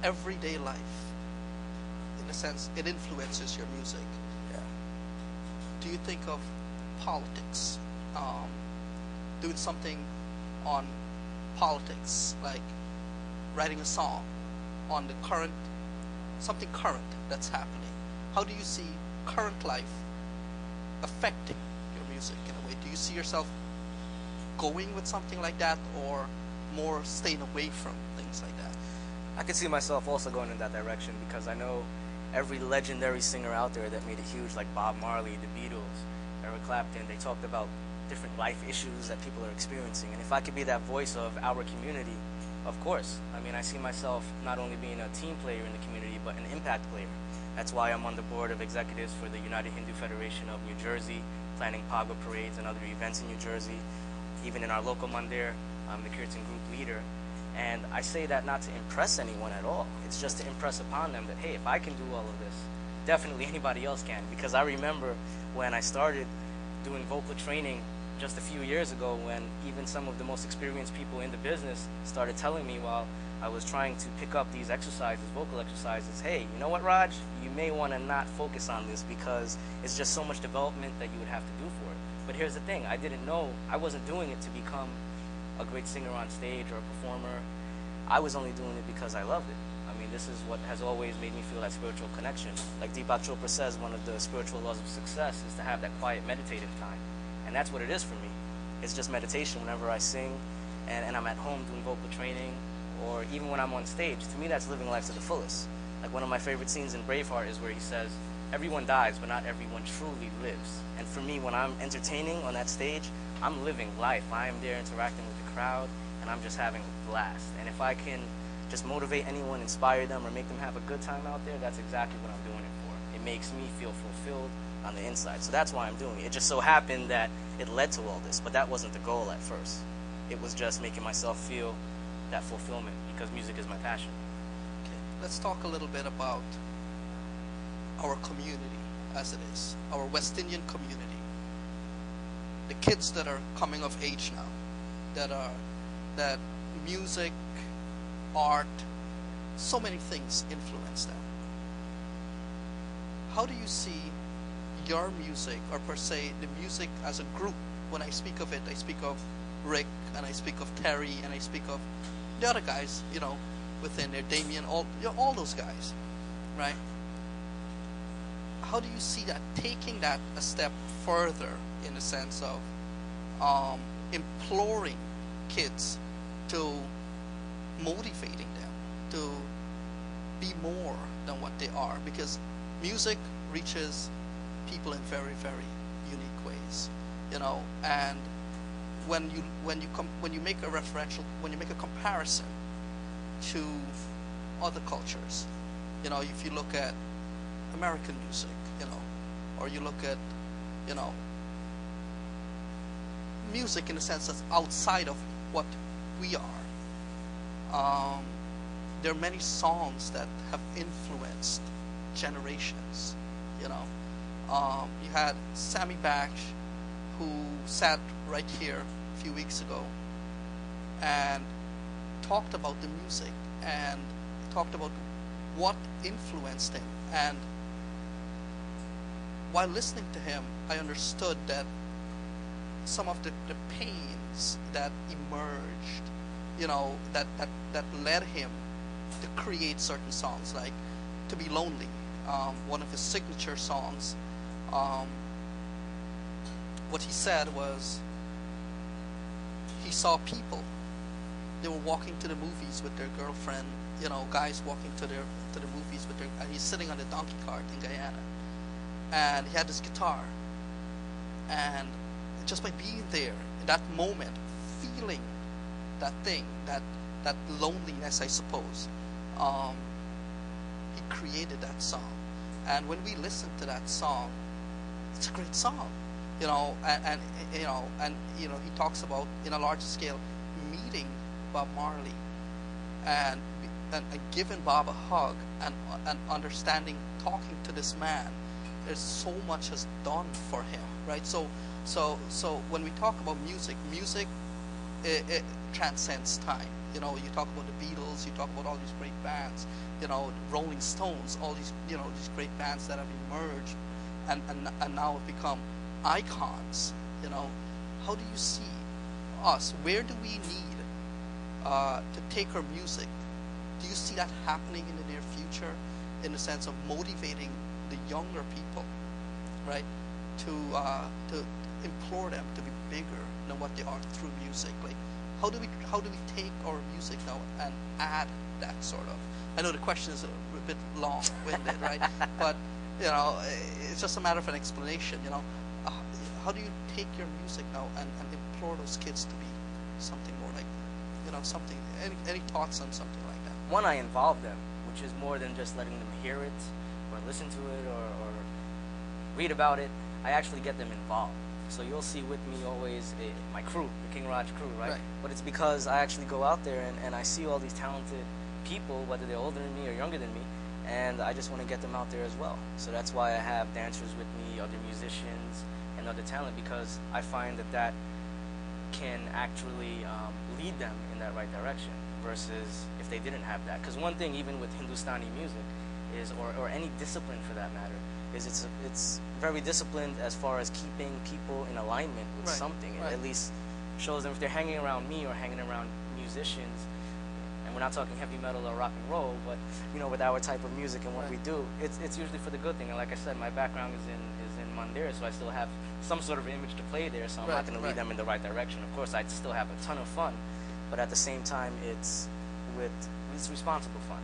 everyday life, in a sense, it influences your music. Yeah. Do you think of politics, doing something on politics, like writing a song on the current, something current that's happening? How do you see current life affecting your music in a way? Do you see yourself going with something like that, or more staying away from things like that? I could see myself also going in that direction, because I know every legendary singer out there that made it huge, like Bob Marley, the Beatles, Eric Clapton, they talked about different life issues that people are experiencing. And if I could be that voice of our community, of course. I mean, I see myself not only being a team player in the community, but an impact player. That's why I'm on the board of executives for the United Hindu Federation of New Jersey, planning Pagwa parades and other events in New Jersey. Even in our local mandir, I'm the Kirtan group leader. And I say that not to impress anyone at all. It's just to impress upon them that, hey, if I can do all of this, definitely anybody else can. Because I remember when I started doing vocal training just a few years ago, when even some of the most experienced people in the business started telling me while I was trying to pick up these exercises, vocal exercises, hey, you know what, Raj? You may want to not focus on this because it's just so much development that you would have to do for it. But here's the thing, I didn't know, I wasn't doing it to become a great singer on stage or a performer. I was only doing it because I loved it. I mean, this is what has always made me feel that spiritual connection. Like Deepak Chopra says, one of the spiritual laws of success is to have that quiet meditative time. And that's what it is for me. It's just meditation whenever I sing and I'm at home doing vocal training, or even when I'm on stage. To me, that's living life to the fullest. Like one of my favorite scenes in Braveheart is where he says, everyone dies, but not everyone truly lives. And for me, when I'm entertaining on that stage, I'm living life. I am there interacting with the crowd, and I'm just having a blast. And if I can just motivate anyone, inspire them, or make them have a good time out there, that's exactly what I'm doing it for. It makes me feel fulfilled on the inside. So that's why I'm doing it. It just so happened that it led to all this, but that wasn't the goal at first. It was just making myself feel that fulfillment, because music is my passion. Okay, let's talk a little bit about our community as it is, our West Indian community. The kids that are coming of age now, that music, art, so many things influence them. How do you see your music, or per se the music as a group? When I speak of it, I speak of Rick, and I speak of Terry, and I speak of the other guys, you know, within there, Damien, all those guys, right? How do you see that, taking that a step further, in the sense of imploring kids, to motivating them to be more than what they are? Because music reaches people in very, very unique ways, you know. And when you make a referential, when you make a comparison to other cultures, you know, if you look at American music, you know, or you look at, you know, music in a sense that's outside of what we are, there are many songs that have influenced generations, you know. You had Sammy Baksh, who sat right here a few weeks ago and talked about the music and talked about what influenced him. And while listening to him, I understood that some of the pains that emerged, you know, that led him to create certain songs, like To Be Lonely, one of his signature songs. What he said was, he saw people, they were walking to the movies with their girlfriend, you know, guys walking to the movies with their, and he's sitting on the donkey cart in Guyana, and he had this guitar, and just by being there in that moment, feeling that thing, that loneliness, I suppose, he created that song. And when we listen to that song, it's a great song, you know. And you know, he talks about, in a larger scale, meeting Bob Marley and giving Bob a hug, and understanding, talking to this man. There's so much has done for him, right? So when we talk about music, it transcends time. You know, you talk about the Beatles, you talk about all these great bands, you know, Rolling Stones, all these, you know, these great bands that have emerged and now have become icons. You know, how do you see us? Where do we need to take our music? Do you see that happening in the near future, in the sense of motivating the younger people, right, to implore them to be bigger than what they are through music? Like, how do we take our music now and add that sort of? I know the question is a bit long-winded, right? But you know, it's just a matter of an explanation. You know, how do you take your music now and implore those kids to be something more like, you know, something? Any thoughts on something like that? One, I involve them, which is more than just letting them hear it or listen to it or read about it. I actually get them involved. So you'll see with me always my crew, the King Raj crew, right? But it's because I actually go out there and I see all these talented people, whether they're older than me or younger than me, and I just want to get them out there as well. So that's why I have dancers with me, other musicians, and other talent, because I find that that can actually lead them in that right direction versus if they didn't have that. Because one thing, even with Hindustani music, is, or any discipline for that matter, is it's very disciplined as far as keeping people in alignment with something. It at least shows them if they're hanging around me or hanging around musicians, and we're not talking heavy metal or rock and roll, but you know, with our type of music and what we do, it's usually for the good thing. And like I said, my background is in Mandira, so I still have some sort of image to play there, so I'm not going to lead them in the right direction. Of course, I still have a ton of fun, but at the same time, it's responsible fun.